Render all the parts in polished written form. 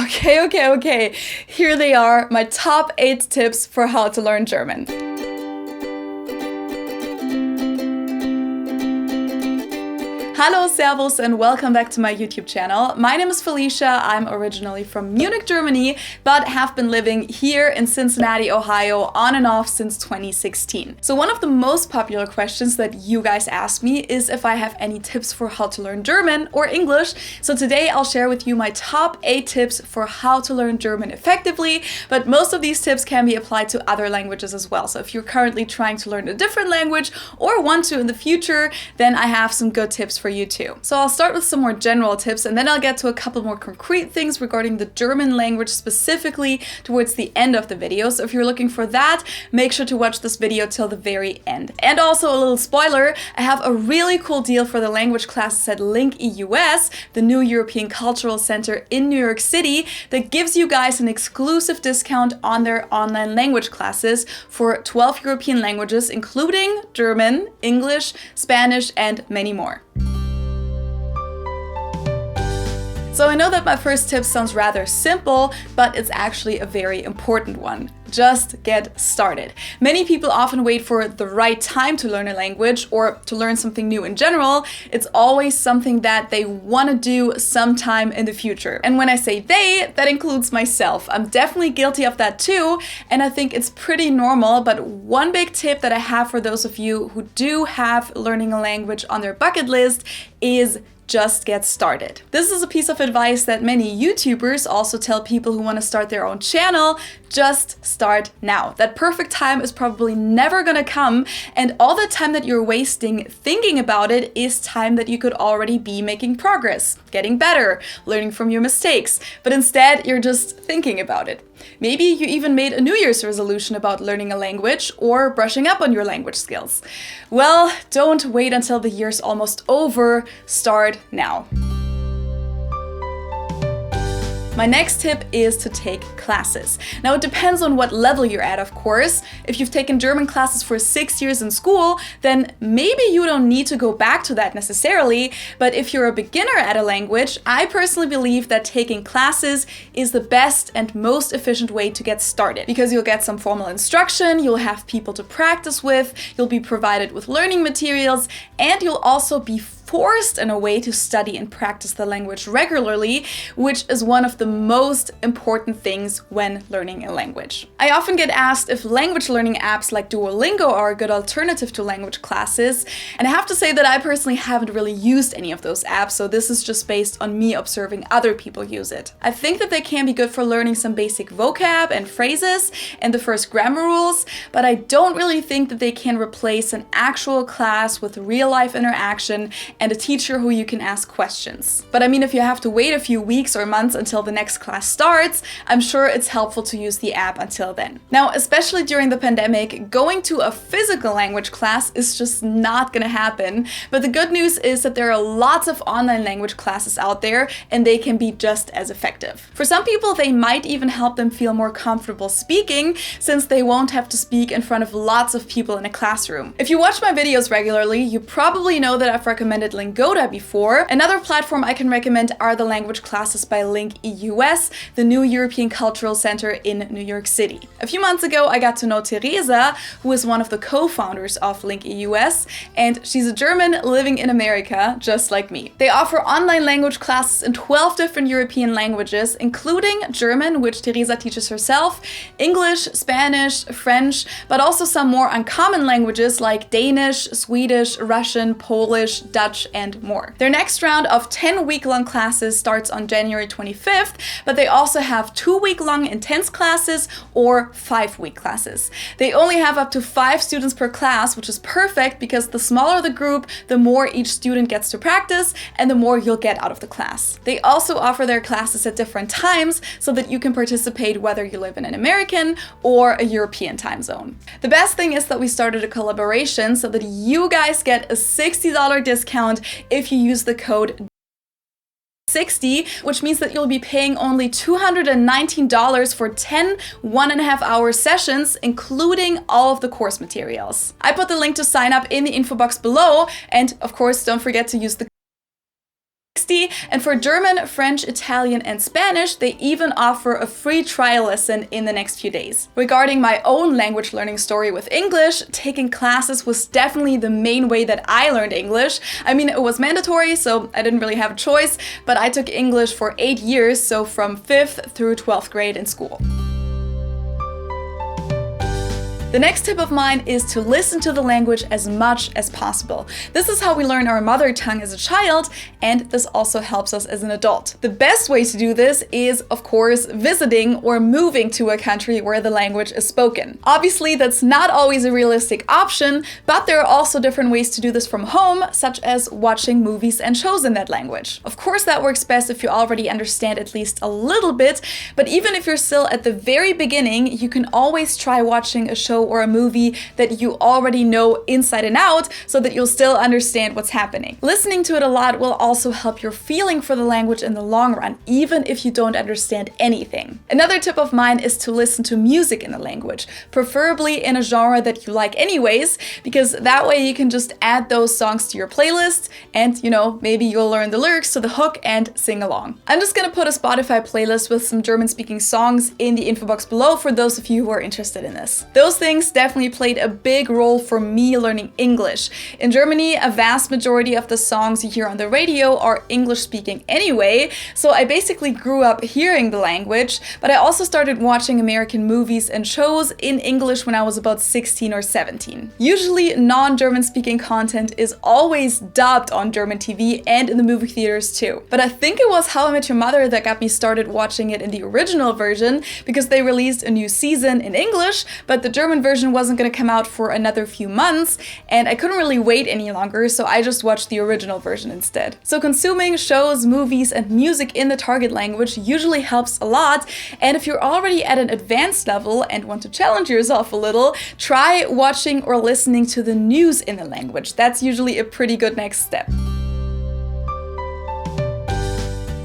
Okay. Here they are, my top 8 tips for how to learn German. Hello, servus, and welcome back to my YouTube channel. My name is Felicia. I'm originally from Munich, Germany, but have been living here in Cincinnati, Ohio, on and off since 2016. So one of the most popular questions that you guys ask me is if I have any tips for how to learn German or English. So today I'll share with you my top 8 tips for how to learn German effectively, but most of these tips can be applied to other languages as well. So if you're currently trying to learn a different language or want to in the future, then I have some good tips for you too. So I'll start with some more general tips and then I'll get to a couple more concrete things regarding the German language specifically towards the end of the video. So if you're looking for that, make sure to watch this video till the very end. And also a little spoiler, I have a really cool deal for the language classes at Link EUS, the new European Cultural Center in New York City, that gives you guys an exclusive discount on their online language classes for 12 European languages, including German, English, Spanish, and many more. So I know that my first tip sounds rather simple, but it's actually a very important one. Just get started. Many people often wait for the right time to learn a language or to learn something new in general. It's always something that they want to do sometime in the future. And when I say they, that includes myself. I'm definitely guilty of that too, and I think it's pretty normal, but one big tip that I have for those of you who do have learning a language on their bucket list is just get started. This is a piece of advice that many YouTubers also tell people who want to start their own channel. Just start now. That perfect time is probably never gonna come, and all the time that you're wasting thinking about it is time that you could already be making progress, getting better, learning from your mistakes. But instead, you're just thinking about it. Maybe you even made a New Year's resolution about learning a language or brushing up on your language skills. Well, don't wait until the year's almost over. Start now. My next tip is to take classes. Now it depends on what level you're at, of course. If you've taken German classes for 6 years in school, then maybe you don't need to go back to that necessarily. But if you're a beginner at a language, I personally believe that taking classes is the best and most efficient way to get started. Because you'll get some formal instruction, you'll have people to practice with, you'll be provided with learning materials, and you'll also be forced in a way to study and practice the language regularly, which is one of the most important things when learning a language. I often get asked if language learning apps like Duolingo are a good alternative to language classes, and I have to say that I personally haven't really used any of those apps, so this is just based on me observing other people use it. I think that they can be good for learning some basic vocab and phrases and the first grammar rules, but I don't really think that they can replace an actual class with real-life interaction and a teacher who you can ask questions. But I mean, if you have to wait a few weeks or months until the next class starts, I'm sure it's helpful to use the app until then. Now, especially during the pandemic, going to a physical language class is just not gonna happen. But the good news is that there are lots of online language classes out there and they can be just as effective. For some people, they might even help them feel more comfortable speaking since they won't have to speak in front of lots of people in a classroom. If you watch my videos regularly, you probably know that I've recommended Lingoda before. Another platform I can recommend are the language classes by Link EUS, the new European Cultural Center in New York City. A few months ago, I got to know Teresa, who is one of the co-founders of Link EUS, and she's a German living in America, just like me. They offer online language classes in 12 different European languages, including German, which Teresa teaches herself, English, Spanish, French, but also some more uncommon languages like Danish, Swedish, Russian, Polish, Dutch, and more. Their next round of 10 week-long classes starts on January 25th, but they also have 2 week-long intense classes or 5-week classes. They only have up to 5 students per class, which is perfect because the smaller the group, the more each student gets to practice and the more you'll get out of the class. They also offer their classes at different times so that you can participate whether you live in an American or a European time zone. The best thing is that we started a collaboration so that you guys get a $60 discount if you use the code 60, which means that you'll be paying only $219 for 10 1.5-hour sessions, including all of the course materials. I put the link to sign up in the info box below, and of course, don't forget to use the $60. And for German, French, Italian, and Spanish, they even offer a free trial lesson in the next few days. Regarding my own language learning story with English, taking classes was definitely the main way that I learned English. I mean, it was mandatory, so I didn't really have a choice, but I took English for 8 years, so from 5th through 12th grade in school. The next tip of mine is to listen to the language as much as possible. This is how we learn our mother tongue as a child, and this also helps us as an adult. The best way to do this is, of course, visiting or moving to a country where the language is spoken. Obviously, that's not always a realistic option, but there are also different ways to do this from home, such as watching movies and shows in that language. Of course, that works best if you already understand at least a little bit, but even if you're still at the very beginning, you can always try watching a show or a movie that you already know inside and out so that you'll still understand what's happening. Listening to it a lot will also help your feeling for the language in the long run, even if you don't understand anything. Another tip of mine is to listen to music in the language, preferably in a genre that you like anyways, because that way you can just add those songs to your playlist and, maybe you'll learn the lyrics to the hook and sing along. I'm just gonna put a Spotify playlist with some German-speaking songs in the info box below for those of you who are interested in this. Those things definitely played a big role for me learning English. In Germany, a vast majority of the songs you hear on the radio are English speaking anyway, so I basically grew up hearing the language, but I also started watching American movies and shows in English when I was about 16 or 17. Usually, non-German speaking content is always dubbed on German TV and in the movie theaters too. But I think it was How I Met Your Mother that got me started watching it in the original version, because they released a new season in English, but the German version wasn't going to come out for another few months, and I couldn't really wait any longer, so I just watched the original version instead. So consuming shows, movies, and music in the target language usually helps a lot, and if you're already at an advanced level and want to challenge yourself a little, try watching or listening to the news in the language. That's usually a pretty good next step.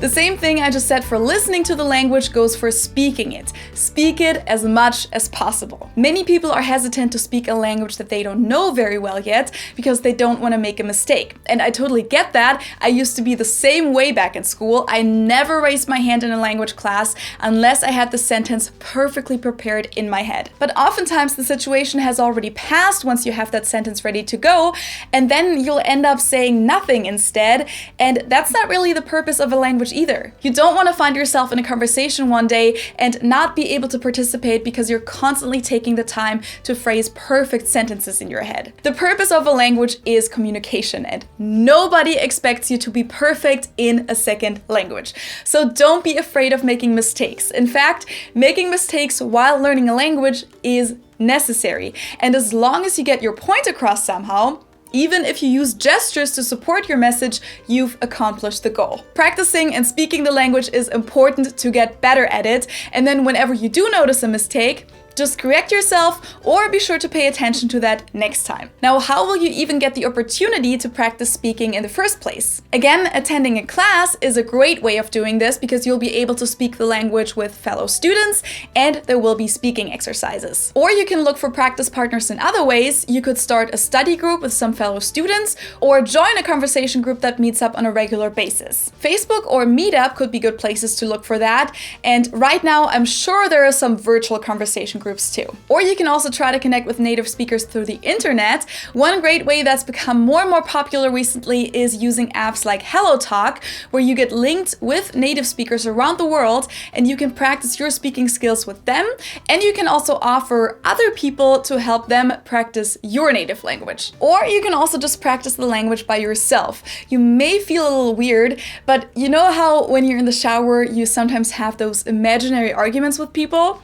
The same thing I just said for listening to the language goes for speaking it. Speak it as much as possible. Many people are hesitant to speak a language that they don't know very well yet because they don't want to make a mistake. And I totally get that. I used to be the same way back in school. I never raised my hand in a language class unless I had the sentence perfectly prepared in my head. But oftentimes the situation has already passed once you have that sentence ready to go, and then you'll end up saying nothing instead, and that's not really the purpose of a language either. You don't want to find yourself in a conversation one day and not be able to participate because you're constantly taking the time to phrase perfect sentences in your head. The purpose of a language is communication, and nobody expects you to be perfect in a second language. So don't be afraid of making mistakes. In fact, making mistakes while learning a language is necessary. And as long as you get your point across somehow, even if you use gestures to support your message, you've accomplished the goal. Practicing and speaking the language is important to get better at it, and then whenever you do notice a mistake, just correct yourself or be sure to pay attention to that next time. Now, how will you even get the opportunity to practice speaking in the first place? Again, attending a class is a great way of doing this because you'll be able to speak the language with fellow students and there will be speaking exercises. Or you can look for practice partners in other ways. You could start a study group with some fellow students or join a conversation group that meets up on a regular basis. Facebook or Meetup could be good places to look for that. And right now, I'm sure there are some virtual conversation groups too. Or you can also try to connect with native speakers through the internet. One great way that's become more and more popular recently is using apps like HelloTalk, where you get linked with native speakers around the world and you can practice your speaking skills with them. And you can also offer other people to help them practice your native language. Or you can also just practice the language by yourself. You may feel a little weird, but you know how when you're in the shower, you sometimes have those imaginary arguments with people?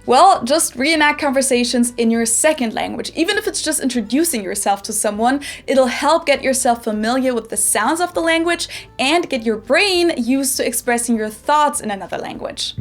Well, just reenact conversations in your second language. Even if it's just introducing yourself to someone, it'll help get yourself familiar with the sounds of the language and get your brain used to expressing your thoughts in another language.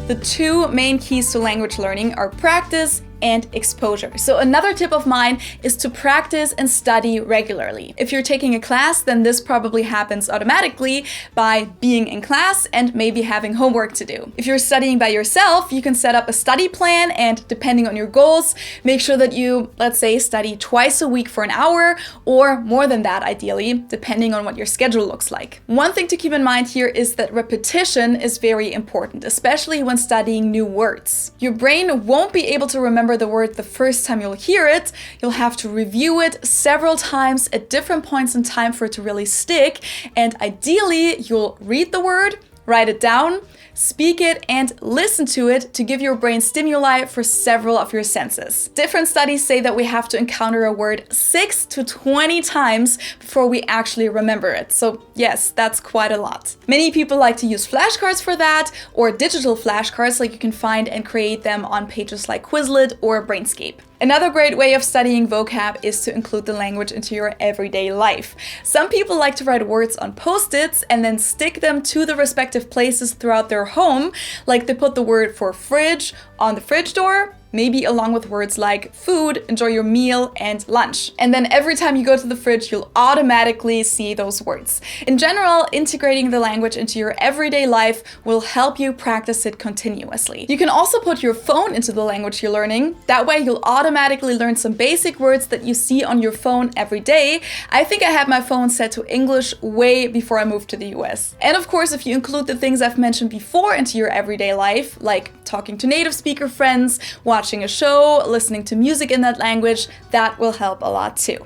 The two main keys to language learning are practice and exposure. So another tip of mine is to practice and study regularly. If you're taking a class, then this probably happens automatically by being in class and maybe having homework to do. If you're studying by yourself, you can set up a study plan and depending on your goals, make sure that you, let's say, study twice a week for an hour or more than that ideally, depending on what your schedule looks like. One thing to keep in mind here is that repetition is very important, especially when studying new words. Your brain won't be able to remember the word the first time you'll hear it. You'll have to review it several times at different points in time for it to really stick. And ideally, you'll read the word, write it down, speak it, and listen to it to give your brain stimuli for several of your senses. Different studies say that we have to encounter a word 6 to 20 times before we actually remember it. So yes, that's quite a lot. Many people like to use flashcards for that, or digital flashcards like you can find and create them on pages like Quizlet or Brainscape. Another great way of studying vocab is to include the language into your everyday life. Some people like to write words on post-its and then stick them to the respective places throughout their home, like they put the word for fridge on the fridge door, maybe along with words like food, enjoy your meal, and lunch. And then every time you go to the fridge, you'll automatically see those words. In general, integrating the language into your everyday life will help you practice it continuously. You can also put your phone into the language you're learning. That way you'll automatically learn some basic words that you see on your phone every day. I think I had my phone set to English way before I moved to the US. And of course, if you include the things I've mentioned before into your everyday life, like talking to native speaker friends, watching a show, listening to music in that language, that will help a lot too.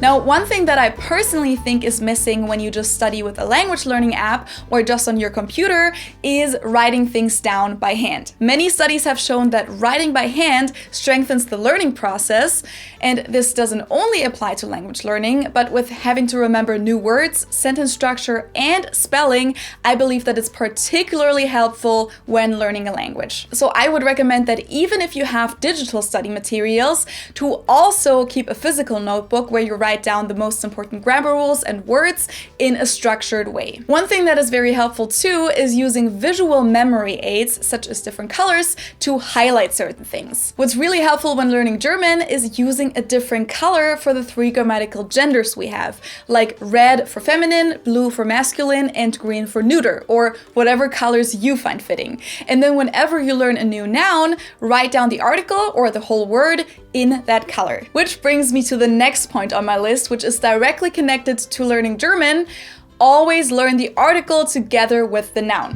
Now, one thing that I personally think is missing when you just study with a language learning app or just on your computer is writing things down by hand. Many studies have shown that writing by hand strengthens the learning process, and this doesn't only apply to language learning, but with having to remember new words, sentence structure, and spelling, I believe that it's particularly helpful when learning a language. So I would recommend that even if you have digital study materials, to also keep a physical notebook where you write down the most important grammar rules and words in a structured way. One thing that is very helpful too is using visual memory aids, such as different colors, to highlight certain things. What's really helpful when learning German is using a different color for the 3 grammatical genders we have, like red for feminine, blue for masculine, and green for neuter, or whatever colors you find fitting. And then whenever you learn a new noun, write down the article or the whole word in that color. Which brings me to the next point on my list, which is directly connected to learning German. Always learn the article together with the noun.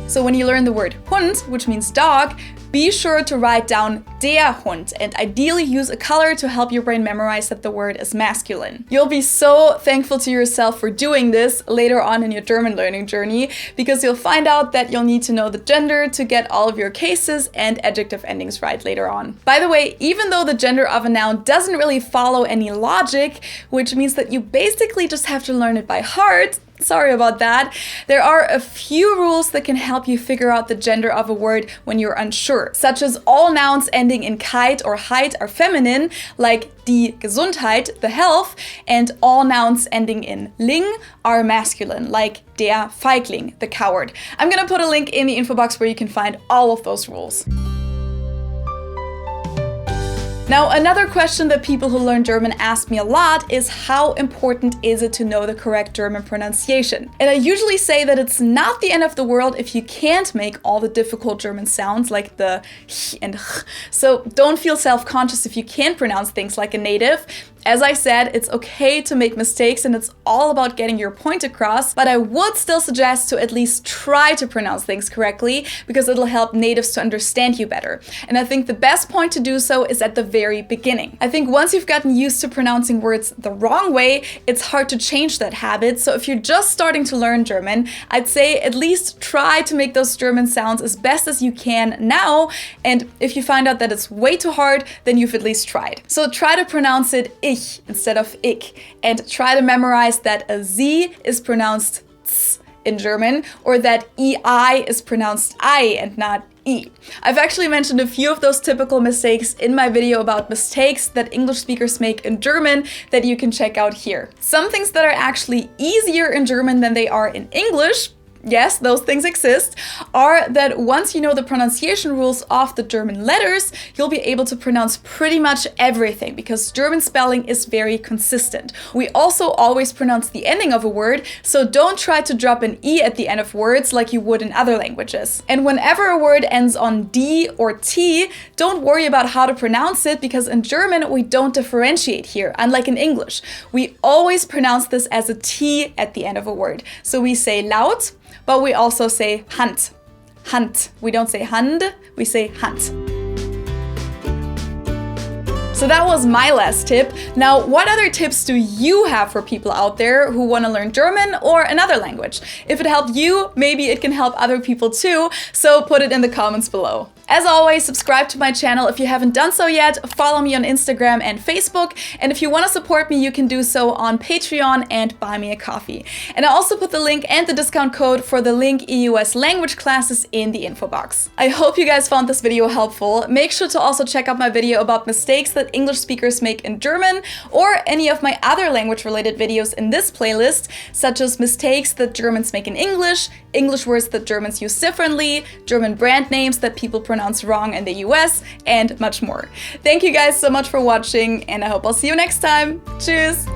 So when you learn the word Hund, which means dog, be sure to write down der Hund and ideally use a color to help your brain memorize that the word is masculine. You'll be so thankful to yourself for doing this later on in your German learning journey, because you'll find out that you'll need to know the gender to get all of your cases and adjective endings right later on. By the way, even though the gender of a noun doesn't really follow any logic, which means that you basically just have to learn it by heart, sorry about that, there are a few rules that can help you figure out the gender of a word when you're unsure, such as all nouns ending in keit or heit are feminine, like die Gesundheit, the health, and all nouns ending in ling are masculine, like der Feigling, the coward. I'm gonna put a link in the info box where you can find all of those rules. Now, another question that people who learn German ask me a lot is how important is it to know the correct German pronunciation? And I usually say that it's not the end of the world if you can't make all the difficult German sounds like the h and ch. So don't feel self-conscious if you can't pronounce things like a native. As I said, it's okay to make mistakes and it's all about getting your point across, but I would still suggest to at least try to pronounce things correctly because it'll help natives to understand you better. And I think the best point to do so is at the very beginning. I think once you've gotten used to pronouncing words the wrong way, it's hard to change that habit. So if you're just starting to learn German, I'd say at least try to make those German sounds as best as you can now. And if you find out that it's way too hard, then you've at least tried. So try to pronounce it ich instead of ich, and try to memorize that a Z is pronounced z in German, or that EI is pronounced I and not E. I've actually mentioned a few of those typical mistakes in my video about mistakes that English speakers make in German that you can check out here. Some things that are actually easier in German than they are in English, yes, those things exist, are that once you know the pronunciation rules of the German letters, you'll be able to pronounce pretty much everything because German spelling is very consistent. We also always pronounce the ending of a word, so don't try to drop an E at the end of words like you would in other languages. And whenever a word ends on D or T, don't worry about how to pronounce it because in German we don't differentiate here, unlike in English. We always pronounce this as a T at the end of a word. So we say laut, but we also say Hand. Hand. We don't say Hand, we say Hand. So that was my last tip. Now, what other tips do you have for people out there who want to learn German or another language? If it helped you, maybe it can help other people too, so put it in the comments below. As always, subscribe to my channel if you haven't done so yet, follow me on Instagram and Facebook, and if you want to support me, you can do so on Patreon and Buy Me a Coffee. And I also put the link and the discount code for the Link EUS language classes in the info box. I hope you guys found this video helpful. Make sure to also check out my video about mistakes that English speakers make in German, or any of my other language-related videos in this playlist, such as mistakes that Germans make in English, English words that Germans use differently, German brand names that people pronounce wrong in the US, and much more. Thank you guys so much for watching, and I hope I'll see you next time. Tschüss!